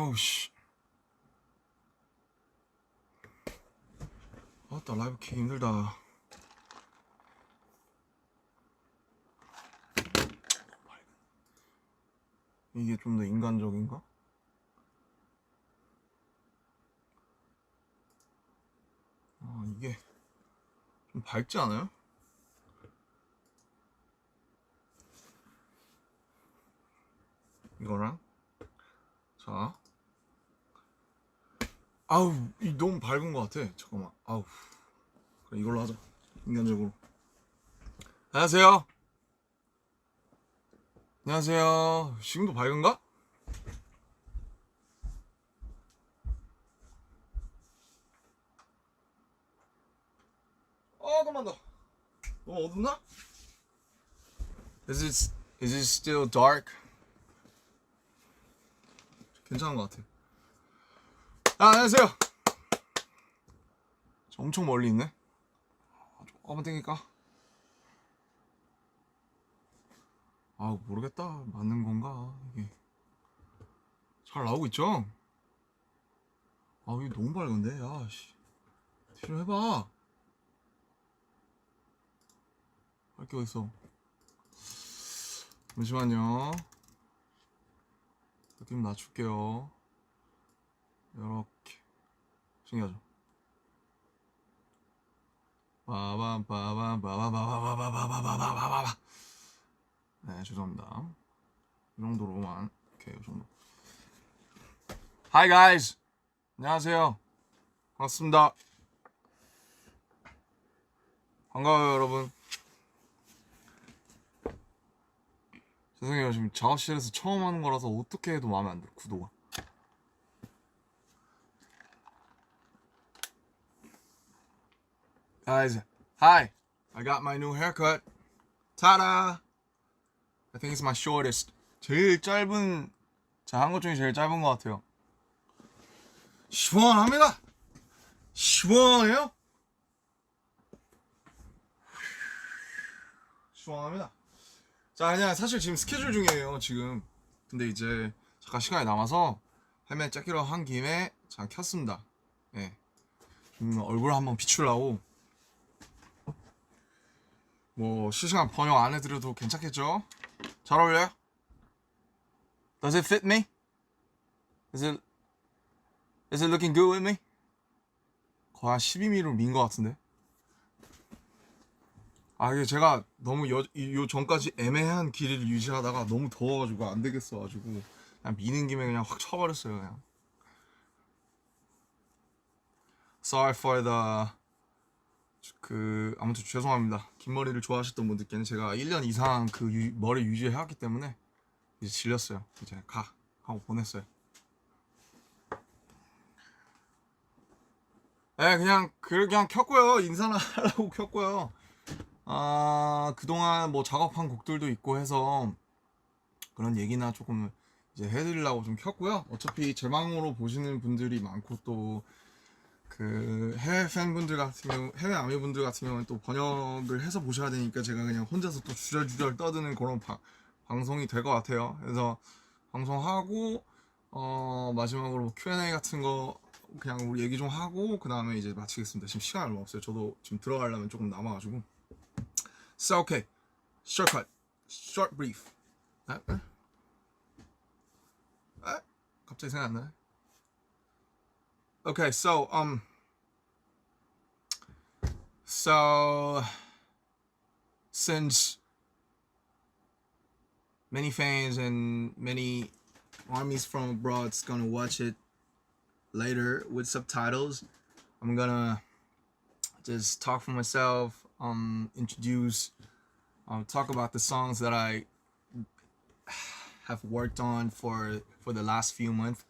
아우 씨. 아따 라이브 키기 힘들다. 이게 좀 더 인간적인가? 이게 좀 밝지 않아요? 이거랑 자 아우 이 너무 밝은 것 같아. 잠깐만. 아우 그래 이걸로 하자. 인간적으로. 안녕하세요. 안녕하세요. 지금도 밝은가? 잠깐만 더. 너무 어둡나? Is it still dark? 괜찮은 것 같아. 안녕하세요. 저 엄청 멀리 있네. 조금만 땡길까? 모르겠다. 맞는 건가? 이게 잘 나오고 있죠? 이게 너무 밝은데? 야씨. 좀 해봐. 밝게 어딨어? 잠시만요. 느낌 낮출게요. 이렇게 신기하죠? 빠밤빠밤빠바바바바바바바바바바바바. 네, 죄송합니다. 이 정도로만. 오케이, 이 정도. Hi guys. 안녕하세요. 반갑습니다. 반가워요, 여러분. 죄송해요. 지금 작업실에서 처음 하는 거라서 어떻게 해도 마음에 안 들어, 구도가. Guys, hi. I got my new haircut. Ta-da! I think it's my shortest. 제일 짧은, 자, 한 것 중에 제일 짧은 것 같아요. 시원합니다. 시원해요? 시원합니다. 자, 그냥 사실 지금 스케줄 중이에요, 지금. 근데 이제 잠깐 시간이 남아서 헬멧 째기로 한 김에 잠깐 켰습니다. 예. 얼굴 한번 비추려고. 뭐 실시간 번역 안 해드려도 괜찮겠죠? 잘 어울려요? Does it fit me? Is it looking good with me? 거의 한 12mm로 민 것 같은데. 이게 제가 너무 요 전까지 애매한 길이를 유지하다가 너무 더워가지고 안 되겠어가지고 그냥 미는 김에 그냥 확 쳐버렸어요. 그냥. Sorry for the 아무튼 죄송합니다. 긴 머리를 좋아하셨던 분들께는 제가 1년 이상 그 머리 유지해왔기 때문에 이제 질렸어요. 이제 하고 보냈어요. 네, 그냥 켰고요. 인사나 하려고 켰고요. 그동안 뭐 작업한 곡들도 있고 해서 그런 얘기나 조금 이제 해드리려고 좀 켰고요. 어차피 제 방으로 보시는 분들이 많고 또 그 해외 팬분들 같은 경우, 해외 아미분들 같은 경우는 또 번역을 해서 보셔야 되니까 제가 그냥 혼자서 또 주절주절 떠드는 그런 방송이 될 것 같아요. 그래서 방송하고 마지막으로 뭐 Q&A 같은 거 그냥 우리 얘기 좀 하고 그 다음에 이제 마치겠습니다. 지금 시간이 얼마 없어요. 저도 지금 들어가려면 조금 남아가지고. So okay, shortcut, short brief. 갑자기 생각 안 나네. Okay, so since many fans and many armies from abroad's gonna watch it later with subtitles, I'm gonna just talk for myself, introduce, talk about the songs that I have worked on for the last few months,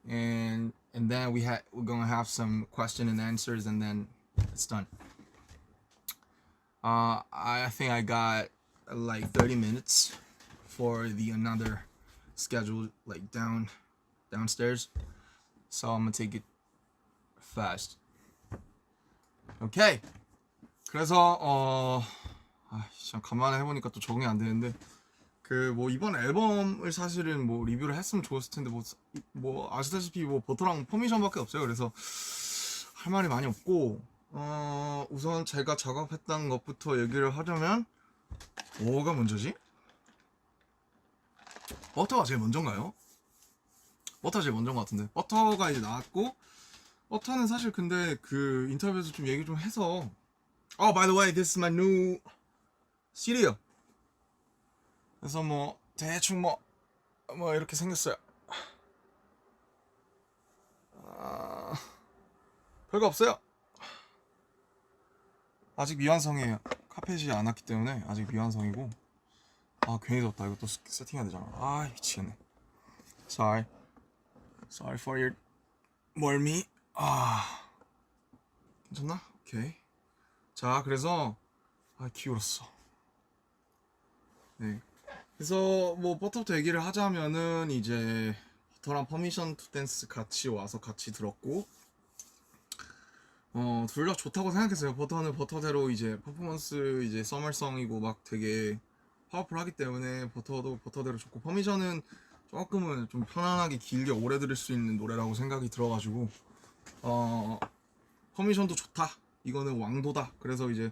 and then we're gonna have some question and answers, and then it's done. I think I got like 30 minutes for another schedule like downstairs, so I'm gonna take it fast. Okay. 그래서 참 간만에 해보니까 또 적응이 안 되는데 그 뭐 이번 앨범을 사실은 뭐 리뷰를 했으면 좋았을 텐데 뭐 아시다시피 뭐 버터랑 퍼미션밖에 없어요. 그래서 할 말이 많이 없고 우선 제가 작업했던 것부터 얘기를 하자면 뭐가 먼저지? 버터가 제일 먼저인가요? 버터가 제일 먼저인 것 같은데 버터가 이제 나왔고 버터는 사실 근데 그 인터뷰에서 좀 얘기 좀 해서 by the way, this is my new CD요. 그래서 뭐 대충 뭐 이렇게 생겼어요. 별거 없어요. 아직 미완성이에요. 카펫이 안 왔기 때문에 아직 미완성이고. 괜히 덥다. 이거 또 세팅해야 되잖아. 미치겠네. Sorry for your 멀미. 괜찮나? 오케이. 자, 그래서 기울었어. 네. 그래서 뭐 버터부터 얘기를 하자면은 이제 버터랑 퍼미션 투 댄스 같이 와서 같이 들었고 둘 다 좋다고 생각했어요. 버터는 버터대로 이제 퍼포먼스 이제 서멀성이고 막 되게 파워풀하기 때문에 버터도 버터대로 좋고 퍼미션은 조금은 좀 편안하게 길게 오래 들을 수 있는 노래라고 생각이 들어가지고 퍼미션도 좋다. 이거는 왕도다. 그래서 이제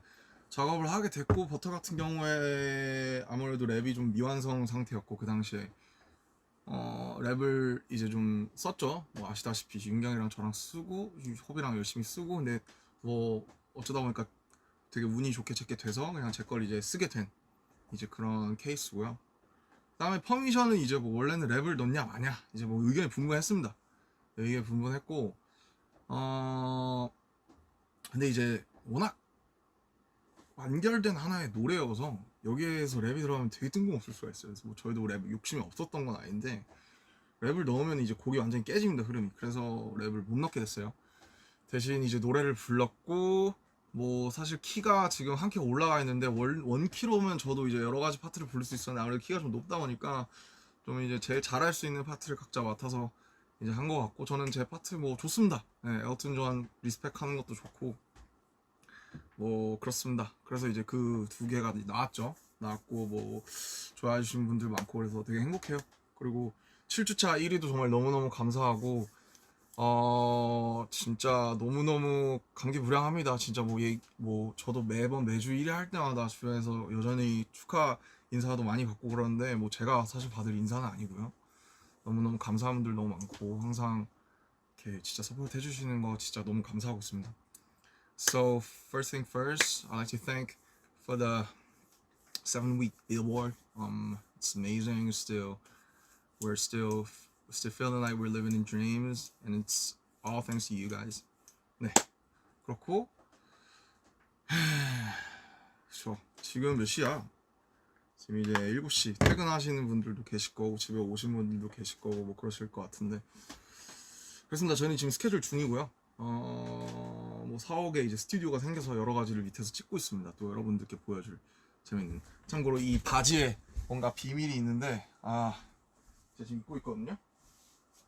작업을 하게 됐고 버터 같은 경우에 아무래도 랩이 좀 미완성 상태였고 그 당시에 랩을 이제 좀 썼죠. 뭐 아시다시피 윤경이랑 저랑 쓰고 호비랑 열심히 쓰고 근데 뭐 어쩌다 보니까 되게 운이 좋게 제게 돼서 그냥 제 걸 이제 쓰게 된 이제 그런 케이스고요. 그다음에 퍼미션은 이제 뭐 원래는 랩을 넣냐 마냐 이제 뭐 의견이 분분했습니다. 의견이 분분했고 근데 이제 워낙 완결된 하나의 노래여서 여기에서 랩이 들어가면 되게 뜬금없을 수가 있어요. 그래서 뭐 저희도 랩 욕심이 없었던 건 아닌데 랩을 넣으면 이제 곡이 완전히 깨집니다, 흐름이. 그래서 랩을 못 넣게 됐어요. 대신 이제 노래를 불렀고 뭐 사실 키가 지금 한 키가 올라가 있는데 원 키로면 저도 이제 여러 가지 파트를 부를 수 있었는데 아무래도 키가 좀 높다 보니까 좀 이제 제일 잘할 수 있는 파트를 각자 맡아서 이제 한 것 같고 저는 제 파트 뭐 좋습니다. 네, 엘튼 존 리스펙하는 것도 좋고 뭐 그렇습니다. 그래서 이제 그 두 개가 나왔고 뭐 좋아해 주신 분들 많고 그래서 되게 행복해요. 그리고 7주차 1위도 정말 너무너무 감사하고 진짜 너무너무 감개무량합니다. 진짜 뭐 저도 매주 1위 할 때마다 주변에서 여전히 축하 인사도 많이 받고 그러는데 뭐 제가 사실 받을 인사는 아니고요. 너무너무 감사한 분들 너무 많고 항상 이렇게 진짜 서포트 해주시는 거 진짜 너무 감사하고 있습니다. So first thing first, I'd like to thank for the 7-week Billboard. It's amazing. We're still feeling like we're living in dreams, and it's all thanks to you guys. 네, 그렇고 그렇죠. 지금 몇 시야? 지금 이제 7시. 퇴근하시는 분들도 계실 거고 집에 오신 분들도 계실 거고 뭐 그러실 것 같은데 그렇습니다. 저는 지금 스케줄 중이고요. 뭐 사옥에 이제 스튜디오가 생겨서 여러 가지를 밑에서 찍고 있습니다. 또 여러분들께 보여줄 재밌는. 참고로 이 바지에 뭔가 비밀이 있는데 제가 지금 입고 있거든요.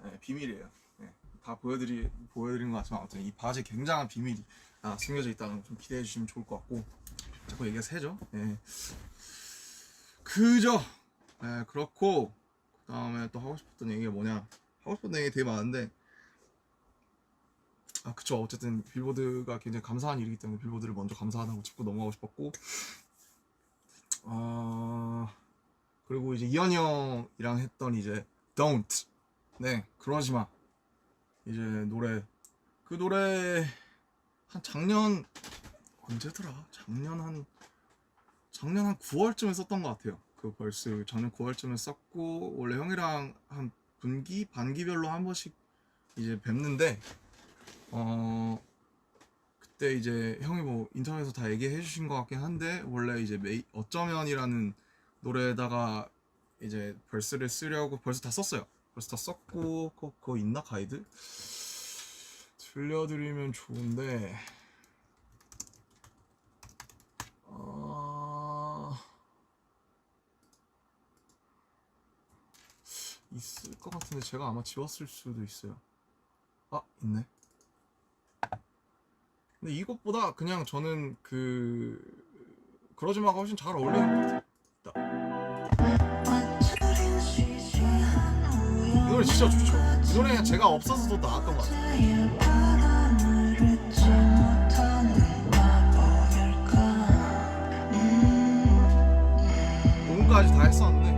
네, 비밀이에요. 네, 다 보여드린 것 같지만 아무튼 이 바지에 굉장한 비밀이 숨겨져 있다는 거 좀 기대해 주시면 좋을 것 같고 자꾸 얘기가 새죠. 네. 그죠. 네, 그렇고 그 다음에 또 하고 싶었던 얘기가 뭐냐. 하고 싶었던 얘기 되게 많은데 그쵸. 어쨌든 빌보드가 굉장히 감사한 일이기 때문에 빌보드를 먼저 감사하다고 짚고 넘어가고 싶었고 그리고 이제 이현이 형이랑 했던 이제 Don't 네 그러지마 이제 그 노래 한 작년 언제더라? 작년 한 9월쯤에 썼던 것 같아요. 그 벌스 작년 9월쯤에 썼고 원래 형이랑 한 반기별로 한 번씩 이제 뵙는데 그때 이제 형이 뭐 인터넷에서 다 얘기해 주신 것 같긴 한데 원래 이제 어쩌면이라는 노래에다가 이제 벌스를 쓰려고 벌써 다 썼어요. 벌써 다 썼고 그거 있나 가이드? 들려드리면 좋은데 있을 것 같은데 제가 아마 지웠을 수도 있어요. 있네. 근데 이것보다 그냥 저는 그러지마가 훨씬 잘 어울리는 것 같아요. 노래 진짜 좋죠. 이 노래 그냥 제가 없어서 더 나왔던 것 같아요. 녹음까지 다 했었는데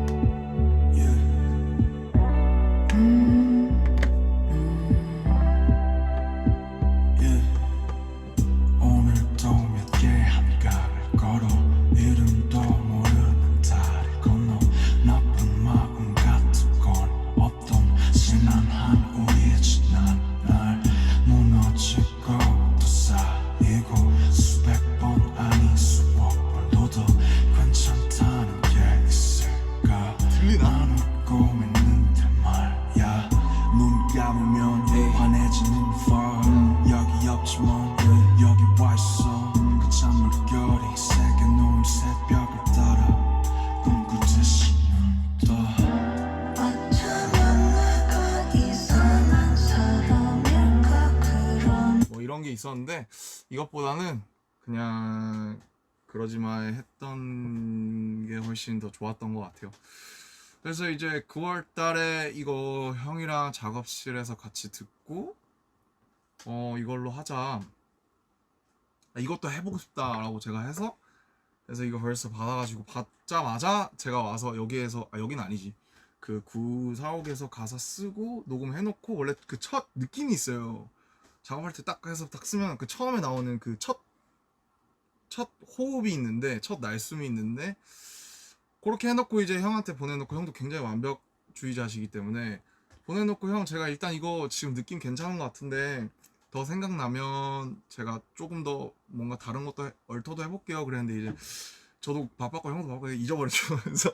오늘도 몇 개의 한강을 걸어 이름도 모르는 다리 건너 나쁜 마음 같은 건 없던 지난한 우리의 지난 날 무너지고 또 쌓이고 수백 번 아닌 수억 번도 더 괜찮다는 게 있을까 들리나? 난 웃고 있는데 말야 눈 감으면 환해지는 fall 여기 없지만 여기 와있어 그 찬물결이 세게 놓은 새벽을 따라 꿈꾸듯이 눈떠 어쩌면 내가 이상한 사람일까 그런 뭐 이런 게 있었는데 이것보다는 그냥 그러지마 했던 게 훨씬 더 좋았던 것 같아요. 그래서 이제 9월 달에 이거 형이랑 작업실에서 같이 듣고 이걸로 하자, 이것도 해보고 싶다라고 제가 해서 그래서 이거 벌써 받아가지고 받자마자 제가 와서 여기에서 여긴 아니지 그 945에서 가사 쓰고 녹음해놓고 원래 그 첫 느낌이 있어요. 작업할 때 딱 해서 딱 쓰면 그 처음에 나오는 그 첫 호흡이 있는데 첫 날숨이 있는데 그렇게 해놓고 이제 형한테 보내놓고 형도 굉장히 완벽주의자시기 때문에 보내놓고 형 제가 일단 이거 지금 느낌 괜찮은 것 같은데 더 생각나면 제가 조금 더 뭔가 다른 것도 얼터도 해볼게요 그랬는데 이제 저도 바빴고 형도 바빴고 잊어버렸죠. 그래서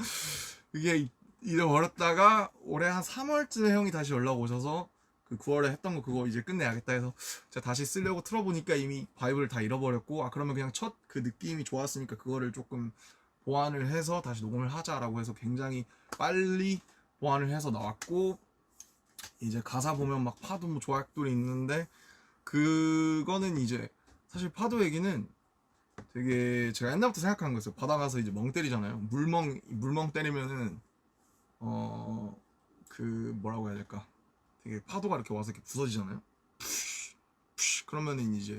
이게 잊어버렸다가 올해 한 3월쯤에 형이 다시 연락 오셔서 그 9월에 했던 거 그거 이제 끝내야겠다 해서 제가 다시 쓰려고 틀어보니까 이미 바이브를 다 잃어버렸고 그러면 그냥 첫 그 느낌이 좋았으니까 그거를 조금 보완을 해서 다시 녹음을 하자라고 해서 굉장히 빨리 보완을 해서 나왔고 이제 가사 보면 막 파도 뭐 조약돌이 있는데 그거는 이제 사실 파도 얘기는 되게 제가 옛날부터 생각하는 거였어요. 바다 가서 이제 멍 때리잖아요. 물멍 때리면은 그 뭐라고 해야 될까? 되게 파도가 이렇게 와서 이렇게 부서지잖아요. 그러면은 이제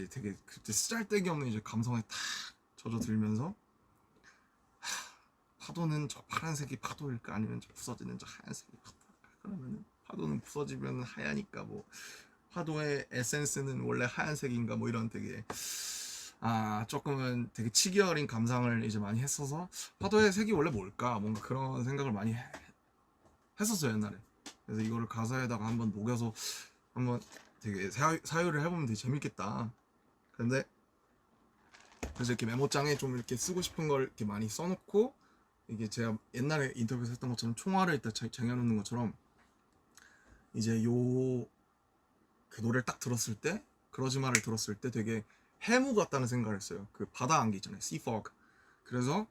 되게 그때 쓰잘데기 없는 이제 감성에 탁 젖어들면서 파도는 저 파란색이 파도일까 아니면 저 부서지는 저 하얀색이 파도일까? 그러면은 파도는 부서지면 하얘니까 뭐 파도의 에센스는 원래 하얀색인가 뭐 이런 되게 조금은 되게 치기 어린 감상을 이제 많이 했어서 파도의 색이 원래 뭘까 뭔가 그런 생각을 많이 했었어요 옛날에. 그래서 이거를 가사에다가 한번 녹여서 한번 되게 사유를 해보면 되게 재밌겠다. 근데 그래서 이렇게 메모장에 좀 이렇게 쓰고 싶은 걸 이렇게 많이 써놓고 이게 제가 옛날에 인터뷰에서 했던 것처럼 총알을 일단 쟁여놓는 것처럼 이제 그 노래를 딱 들었을 때 그러지마를 들었을 때 되게 해무 같다는 생각을 했어요. 그 바다 안개 있잖아요, sea fog. 그래서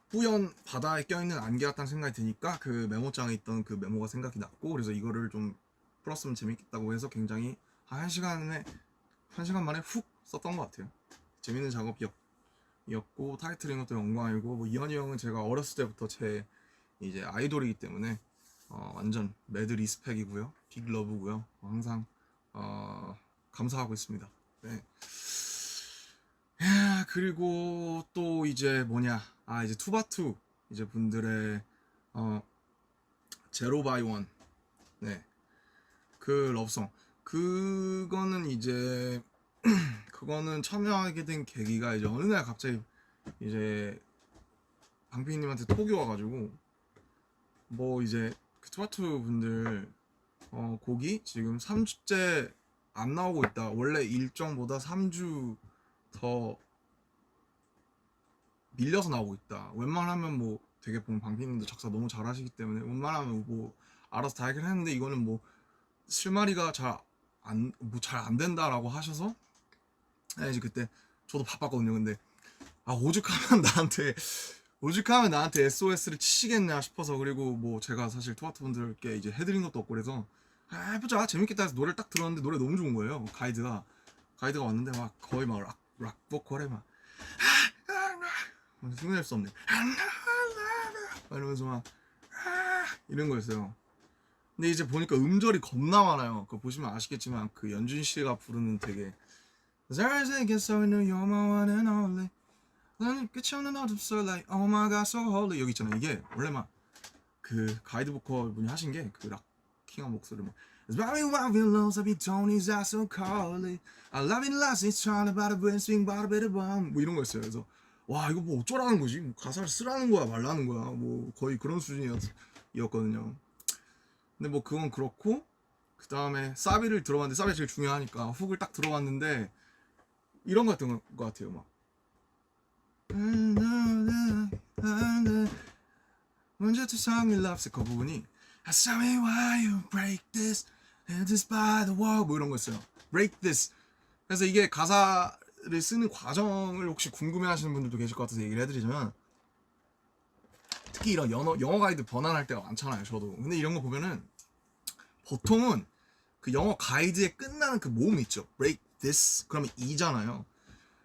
뿌연 바다에 껴있는 안개 같다는 생각이 드니까 그 메모장에 있던 그 메모가 생각이 났고 그래서 이거를 좀 풀었으면 재밌겠다고 해서 굉장히 한 1시간 만에 훅 썼던 것 같아요. 재밌는 작업이었고 타이틀인 것도 영광이고 뭐 이현이 형은 제가 어렸을 때부터 제 이제 아이돌이기 때문에 완전 매드 리스펙이고요, 빅 러브고요. 항상 감사하고 있습니다. 네. 그리고 또 이제 뭐냐 이제 투바투 이제 분들의 제로 바이 원 네 그 러브송 그거는 이제 그거는 참여하게 된 계기가 이제 어느 날 갑자기 이제 방피디님한테 톡이 와가지고 뭐 이제 그 투바투 분들 곡이 지금 3주째 안 나오고 있다. 원래 일정보다 3주 더 밀려서 나오고 있다. 웬만하면 뭐 되게 보면 방피님도 작사 너무 잘하시기 때문에 웬만하면 뭐 알아서 다 해결했는데 이거는 뭐 실마리가 잘 안 된다라고 하셔서 이제 그때 저도 바빴거든요. 근데 오죽하면 나한테 SOS를 치시겠냐 싶어서 그리고 뭐 제가 사실 투바투 분들께 이제 해드린 것도 없고 그래서 해보자 재밌겠다 해서 노래를 딱 들었는데 노래 너무 좋은 거예요. 가이드가 왔는데 막 거의 막 락 보컬에 막 흉내낼 수 없네 이러면서 막 이런 거였어요. 근데 이제 보니까 음절이 겁나 많아요. 그거 보시면 아시겠지만 그 연준 씨가 부르는 되게 You're my one and only. 나는 끝이 없는 어둠 속 like oh my god so holy 여기 있잖아요. 이게 원래 막 그 가이드 보컬 분이 하신 게 그 락킹한 목소리 뭐 It's very wild willows of Tony's are so cold. I love it last it's trying to buy the brain swing by the better bomb 뭐 이런 거였어요. 그래서 와 이거 뭐 어쩌라는 거지? 뭐 가사를 쓰라는 거야 말라는 거야? 뭐 거의 그런 수준이었거든요. 근데 뭐 그건 그렇고 그 다음에 사비를 들어봤는데 사비가 제일 중요하니까 훅을 딱 들어봤는데 이런 거였던 것 같아요. 막 먼저 투성이 loves 그 부분이 Tell me why you break this and this by the wall 뭐 이런 거였어요. Break this. 그래서 이게 가사를 쓰는 과정을 혹시 궁금해하시는 분들도 계실 것 같아서 얘기를 해드리자면 특히 이런 영어 가이드 번안할 때가 많잖아요. 저도. 근데 이런 거 보면은 보통은 그 영어 가이드에 끝나는 그 모음 있죠. Break this. 그러면 이잖아요.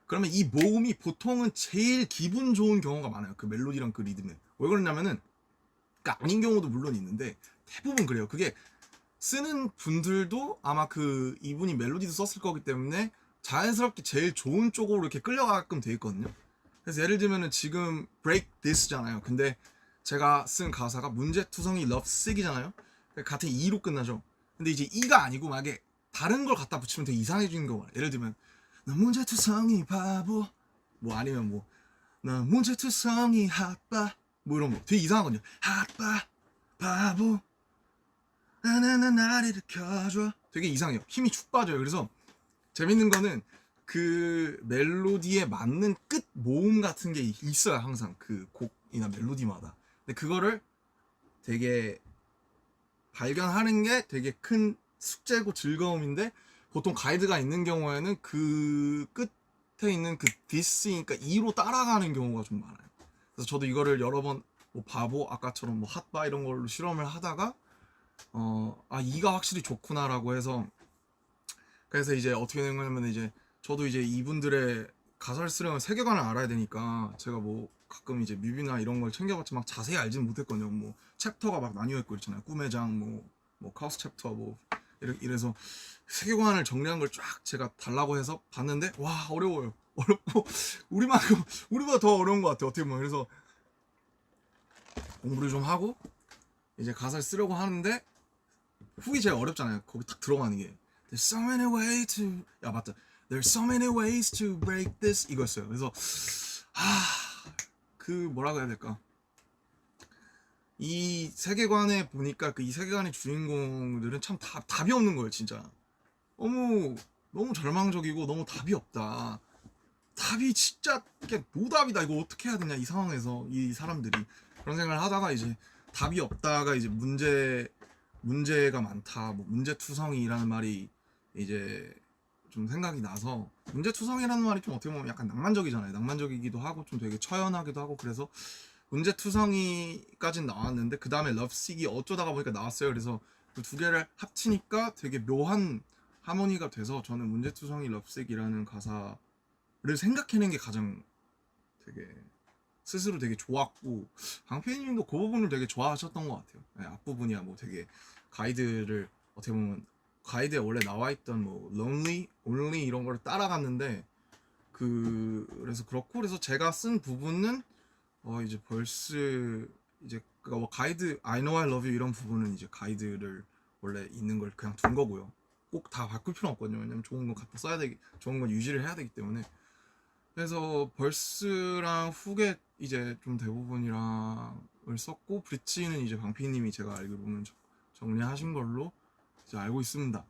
그러면 이 모음이 보통은 제일 기분 좋은 경우가 많아요. 그 멜로디랑 그 리듬에. 왜 그러냐면은 그러니까 아닌 경우도 물론 있는데 대부분 그래요. 그게 쓰는 분들도 아마 그 이분이 멜로디도 썼을 거기 때문에 자연스럽게 제일 좋은 쪽으로 이렇게 끌려가게끔 돼 있거든요. 그래서 예를 들면은 지금 break this잖아요. 근데 제가 쓴 가사가 문제투성이 love sick이잖아요. 같은 E로 끝나죠. 근데 이제 E가 아니고 만약에 다른 걸 갖다 붙이면 되게 이상해지는 경우가 예를 들면 나 문제투성이 바보 뭐 아니면 뭐 나 문제투성이 핫바 뭐 이런 거 되게 이상하거든요. 핫바 바보 나나나 나를 일으켜줘 되게 이상해요. 힘이 축 빠져요. 그래서 재밌는 거는 그 멜로디에 맞는 끝 모음 같은 게 있어요. 항상 그 곡이나 멜로디마다. 근데 그거를 되게 발견하는 게 되게 큰 숙제고 즐거움인데 보통 가이드가 있는 경우에는 그 끝에 있는 그 디스니까 2로 따라가는 경우가 좀 많아요. 그래서 저도 이거를 여러 번 뭐 바보 아까처럼 뭐 핫바 이런 걸로 실험을 하다가 아 2가 확실히 좋구나라고 해서 그래서 이제 어떻게 된 거냐면 이제 저도 이제 이분들의 가사를 쓰려면 세계관을 알아야 되니까 제가 뭐 가끔 이제 뮤비나 이런 걸 챙겨봤지 막 자세히 알지는 못했거든요. 뭐 챕터가 막 나뉘어 있고 있잖아요. 꿈의 장, 뭐 카오스 챕터 뭐 이래서 세계관을 정리한 걸 쫙 제가 달라고 해서 봤는데 와 어려워요. 어렵고 우리보다 더 어려운 것 같아요. 어떻게 보면 그래서 공부를 좀 하고 이제 가사를 쓰려고 하는데 훅이 제일 어렵잖아요. 거기 딱 들어가는 게 There's so many ways to 야 맞다. There's so many ways to break this 이거였어요. 그래서 그 뭐라고 해야 될까? 이 세계관에 보니까 그 이 세계관의 주인공들은 참 답이 없는 거예요, 진짜. 너무 절망적이고 너무 답이 없다. 답이 진짜 이게 노답이다. 이거 어떻게 해야 되냐 이 상황에서 이 사람들이 그런 생각을 하다가 이제 답이 없다가 이제 문제가 많다. 뭐 문제투성이라는 말이 이제 좀 생각이 나서 문제투성이라는 말이 좀 어떻게 보면 약간 낭만적이잖아요. 낭만적이기도 하고 좀 되게 처연하기도 하고 그래서 문제투성이까지는 나왔는데 그 다음에 러브식이 어쩌다가 보니까 나왔어요. 그래서 그 두 개를 합치니까 되게 묘한 하모니가 돼서 저는 문제투성이 러브식이라는 가사를 생각해낸 게 가장 되게 스스로 되게 좋았고 방피디님도 그 부분을 되게 좋아하셨던 것 같아요. 네, 앞부분이야 뭐 되게 가이드를 어떻게 보면 가이드에 원래 나와있던 뭐 lonely, only 이런 거를 따라갔는데 그래서 그렇고 그래서 제가 쓴 부분은 이제 벌스 이제 그니까 뭐 가이드 I know I love you 이런 부분은 이제 가이드를 원래 있는 걸 그냥 둔 거고요. 꼭 다 바꿀 필요는 없거든요. 왜냐면 좋은 건 갖다 써야 되기 좋은 건 유지를 해야 되기 때문에 그래서 벌스랑 훅에 이제 좀 대부분이랑을 썼고 브릿지는 이제 방피님이 제가 알기로는 정리하신 걸로 이제 알고 있습니다.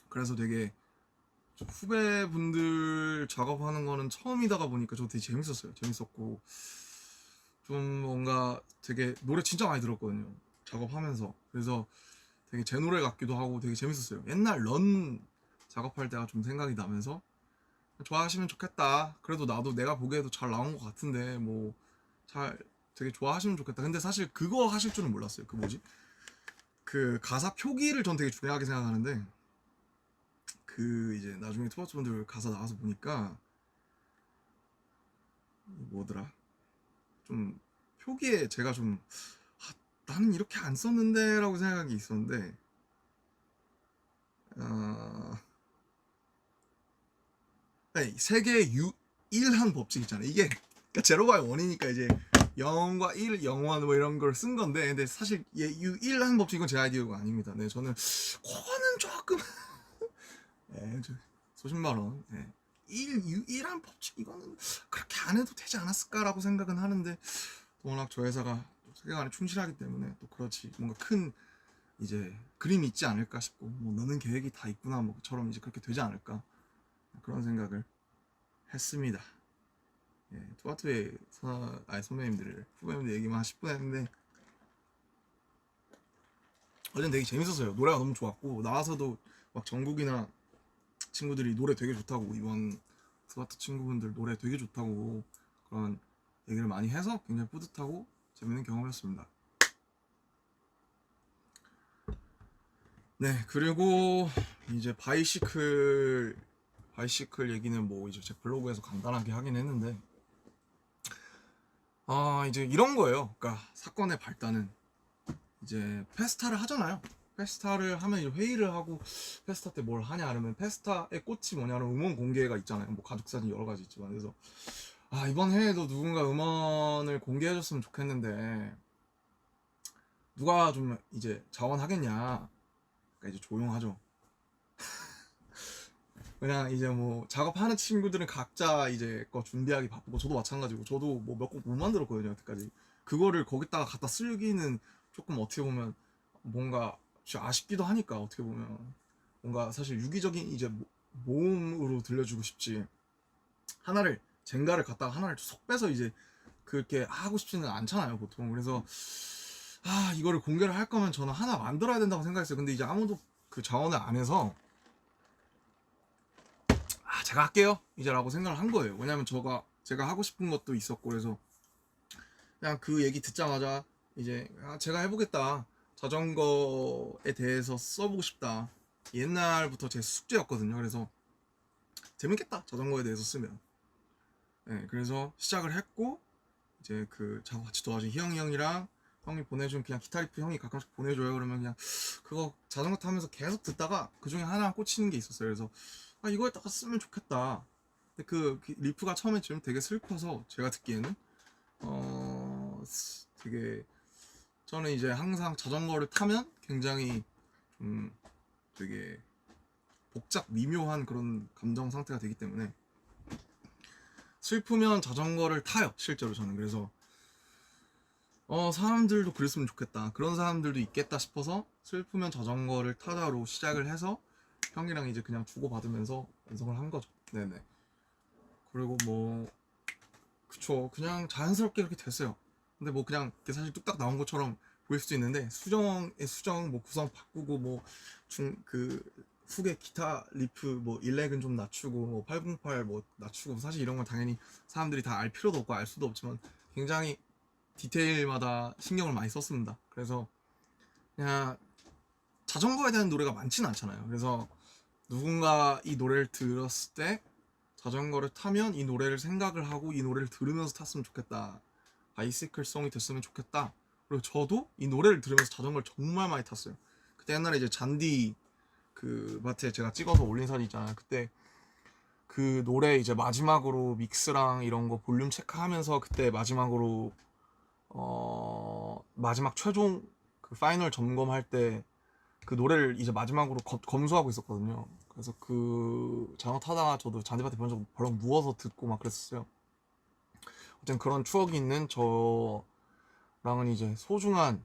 그래서 되게 후배분들 작업하는 거는 처음이다가 보니까 저 되게 재밌었어요. 재밌었고 좀 뭔가 되게 노래 진짜 많이 들었거든요. 작업하면서 그래서 되게 제 노래 같기도 하고 되게 재밌었어요. 옛날 런 작업할 때가 좀 생각이 나면서 좋아하시면 좋겠다. 그래도 나도 내가 보기에도 잘 나온 것 같은데 뭐 잘 되게 좋아하시면 좋겠다. 근데 사실 그거 하실 줄은 몰랐어요. 그 뭐지? 그 가사 표기를 전 되게 중요하게 생각하는데 그 이제 나중에 투바투분들 가사 나와서 보니까 뭐더라? 좀 표기에 제가 좀 나는 이렇게 안 썼는데 라고 생각이 있었는데 세계의 유일한 법칙 있잖아요. 이게 그러니까 제로가 원이니까 이제 0과 1, 0원 뭐 이런 걸 쓴 건데, 근데 사실 유일한 법칙은 제 아이디어가 아닙니다. 네, 저는 그거는 조금 네, 수십만 원. 네. 유일한 법칙 이거는 그렇게 안 해도 되지 않았을까라고 생각은 하는데, 워낙 저 회사가 세계관에 충실하기 때문에 또 그렇지 뭔가 큰 이제 그림이 있지 않을까 싶고, 뭐 너는 계획이 다 있구나 뭐처럼 이제 그렇게 되지 않을까 그런 생각을 했습니다. 예, 투아투의 선배님들 후배님들 얘기만 10분 했는데 어제는 되게 재밌었어요. 노래가 너무 좋았고, 나와서도 막 정국이나 친구들이 노래 되게 좋다고, 이번 스와트 친구분들 노래 되게 좋다고 그런 얘기를 많이 해서 굉장히 뿌듯하고 재밌는 경험이었습니다. 네, 그리고 이제 바이시클 얘기는 뭐 이제 제 블로그에서 간단하게 하긴 했는데, 이제 이런 거예요. 그러니까 사건의 발단은 이제 페스타를 하잖아요. 페스타를 하면 이제 회의를 하고, 페스타 때 뭘 하냐 그러면 페스타의 꽃이 뭐냐면 음원 공개가 있잖아요. 뭐 가족 사진 여러 가지 있지만, 그래서 이번 해에도 누군가 음원을 공개해줬으면 좋겠는데 누가 좀 이제 자원하겠냐. 그러니까 이제 조용하죠. 그냥 이제 뭐 작업하는 친구들은 각자 이제 거 준비하기 바쁘고, 저도 마찬가지고, 저도 뭐 몇 곡 못 만들었거든요 여태까지. 그거를 거기다가 갖다 쓰기는 조금 어떻게 보면 뭔가 아쉽기도 하니까, 어떻게 보면 뭔가 사실 유기적인 이제 모음으로 들려주고 싶지, 하나를 젠가를 갖다가 하나를 쏙 빼서 이제 그렇게 하고 싶지는 않잖아요 보통. 그래서 이거를 공개를 할 거면 저는 하나 만들어야 된다고 생각했어요. 근데 이제 아무도 그 자원을 안 해서 제가 할게요 이제 라고 생각을 한 거예요. 왜냐면 제가 하고 싶은 것도 있었고, 그래서 그냥 그 얘기 듣자마자 이제 제가 해보겠다, 자전거에 대해서 써보고 싶다, 옛날부터 제 숙제였거든요. 그래서 재밌겠다 자전거에 대해서 쓰면. 네, 그래서 시작을 했고, 이제 그 작업 같이 도와준 희영이 형이랑 형이 보내준 그냥 기타 리프 형이 가끔씩 보내줘요. 그러면 그냥 그거 자전거 타면서 계속 듣다가 그 중에 하나 꽂히는 게 있었어요. 그래서 이거에다가 쓰면 좋겠다. 근데 그 리프가 처음에 좀 되게 슬퍼서, 제가 듣기에는 되게, 저는 이제 항상 자전거를 타면 굉장히 좀 되게 복잡 미묘한 그런 감정 상태가 되기 때문에 슬프면 자전거를 타요 실제로 저는. 그래서 사람들도 그랬으면 좋겠다, 그런 사람들도 있겠다 싶어서 슬프면 자전거를 타자로 시작을 해서 형이랑 이제 그냥 주고받으면서 완성을 한 거죠. 네네. 그리고 뭐 그쵸, 그냥 자연스럽게 그렇게 됐어요. 근데 뭐 그냥 사실 뚝딱 나온 것처럼 보일 수도 있는데, 수정 뭐 구성 바꾸고, 뭐 그 후계 기타 리프 뭐 일렉은 좀 낮추고, 뭐 808 뭐 낮추고, 사실 이런 건 당연히 사람들이 다 알 필요도 없고 알 수도 없지만 굉장히 디테일마다 신경을 많이 썼습니다. 그래서 그냥 자전거에 대한 노래가 많지는 않잖아요. 그래서 누군가 이 노래를 들었을 때 자전거를 타면 이 노래를 생각을 하고 이 노래를 들으면서 탔으면 좋겠다, 바이시클 송이 됐으면 좋겠다. 그리고 저도 이 노래를 들으면서 자전거를 정말 많이 탔어요. 그때 옛날에 이제 잔디 그 밭에 제가 찍어서 올린 사진 있잖아요. 그때 그 노래 이제 마지막으로 믹스랑 이런 거 볼륨 체크하면서, 그때 마지막으로 마지막 최종 그 파이널 점검할 때 그 노래를 이제 마지막으로 검수하고 있었거든요. 그래서 그 자전거 타다가 저도 잔디밭에 벌렁 누워서 듣고 막 그랬었어요. 어쨌든 그런 추억이 있는 저랑은 이제 소중한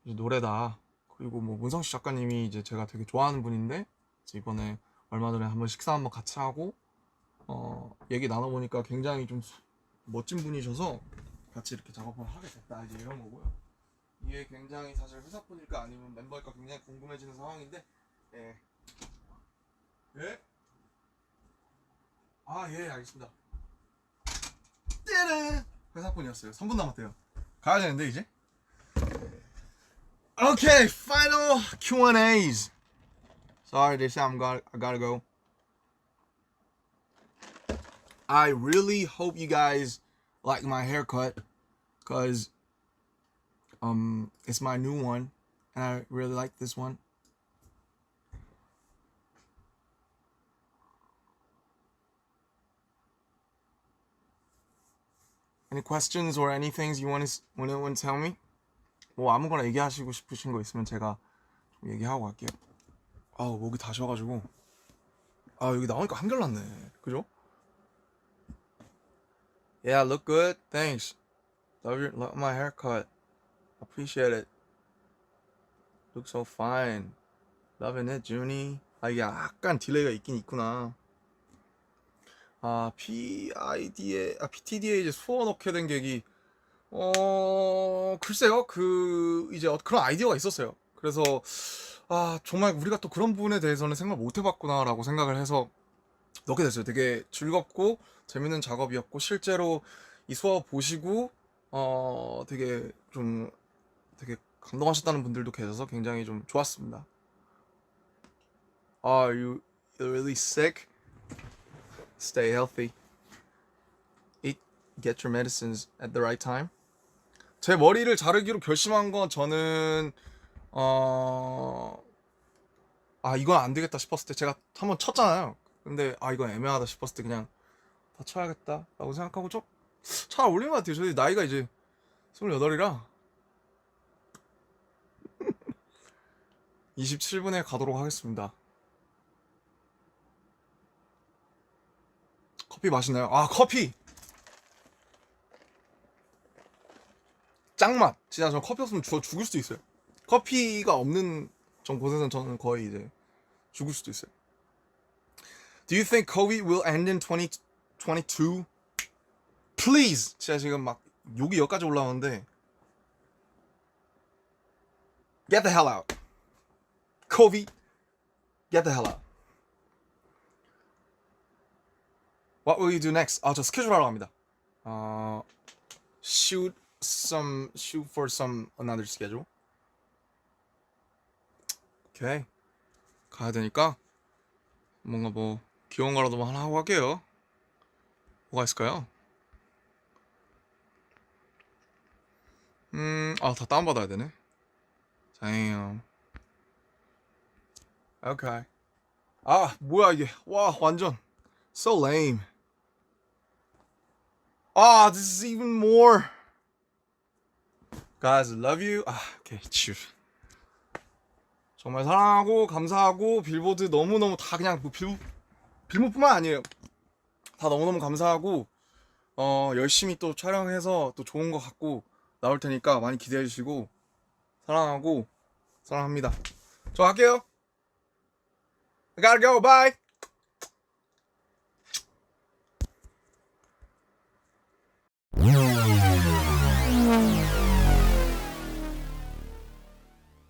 이제 노래다. 그리고 뭐 문성씨 작가님이 이제 제가 되게 좋아하는 분인데, 이제 이번에 얼마 전에 한번 식사 한번 같이 하고 얘기 나눠보니까 굉장히 좀 멋진 분이셔서 같이 이렇게 작업을 하게 됐다, 이제 이런 거고요. 이게 굉장히 사실 회사분일까 아니면 멤버일까 굉장히 궁금해지는 상황인데, 예. 예? 예, 알겠습니다. 띠르! 회사분이었어요. 3분 남았대요. 가야 되는데 이제. Okay, final Q&As. Sorry, they say I gotta go. I really hope you guys like my haircut, cause It's my new one, and I really like this one. Any questions or anything you want to tell me? 뭐 아무거나 얘기하시고 싶으신 거 있으면 제가 좀 얘기하고 갈게요. 아우 목이 다 쉬어가지고 아 여기 나오니까 한결났네. 그죠? Yeah, look good. Thanks. Love my haircut. Appreciate it. Look so fine. Loving it, Junie. 아 이게 약간 딜레이가 있긴 있구나. 아 PTD에 이제 수어 넣게 된 계기. 글쎄요. 이제 그런 아이디어가 있었어요. 그래서 정말 우리가 또 그런 부분에 대해서는 생각 못 해봤구나라고 생각을 해서 넣게 됐어요. 되게 즐겁고 재밌는 작업이었고 실제로 이 수업 보시고 되게 감동하셨다는 분들도 계셔서 굉장히 좀 좋았습니다. Are you really sick? Stay healthy. Get your medicines at the right time. 제 머리를 자르기로 결심한 건 저는 이건 안 되겠다 싶었을 때 제가 한번 쳤잖아요. 근데 이건 애매하다 싶었을 때 그냥 다 쳐야겠다라고 생각하고 잘 어울리는 것 같아요. 저희 나이가 이제 28이라 27분에 가도록 하겠습니다. 커피 맛있나요? 커피! 짱맛! 진짜 저 커피 없으면 죽을 수도 있어요. 커피가 없는 곳에서는 저는 거의 이제 죽을 수도 있어요. Do you think COVID will end in 2022? Please! 진짜 지금 막 욕이 여기까지 올라오는데 Get the hell out. COVID, get the hell out. What will you do next? 저 스케줄 하러 갑니다. Shoot for some another schedule. 오케이. 가야 되니까 뭔가 뭐 귀여운 거라도 하나 하고 갈게요. 뭐가 있을까요? 다 다운받아야 되네. Damn. Okay. 뭐야 이게. 와, 완전 so lame. This is even more. Guys, I love you. Okay, cheers. 정말 사랑하고 감사하고 빌보드 너무너무 다 그냥 빌보드뿐만 아니에요. 다 너무너무 감사하고 열심히 또 촬영해서 또 좋은 거 갖고 나올 테니까 많이 기대해 주시고 사랑합니다. 저 갈게요. I gotta go. Bye.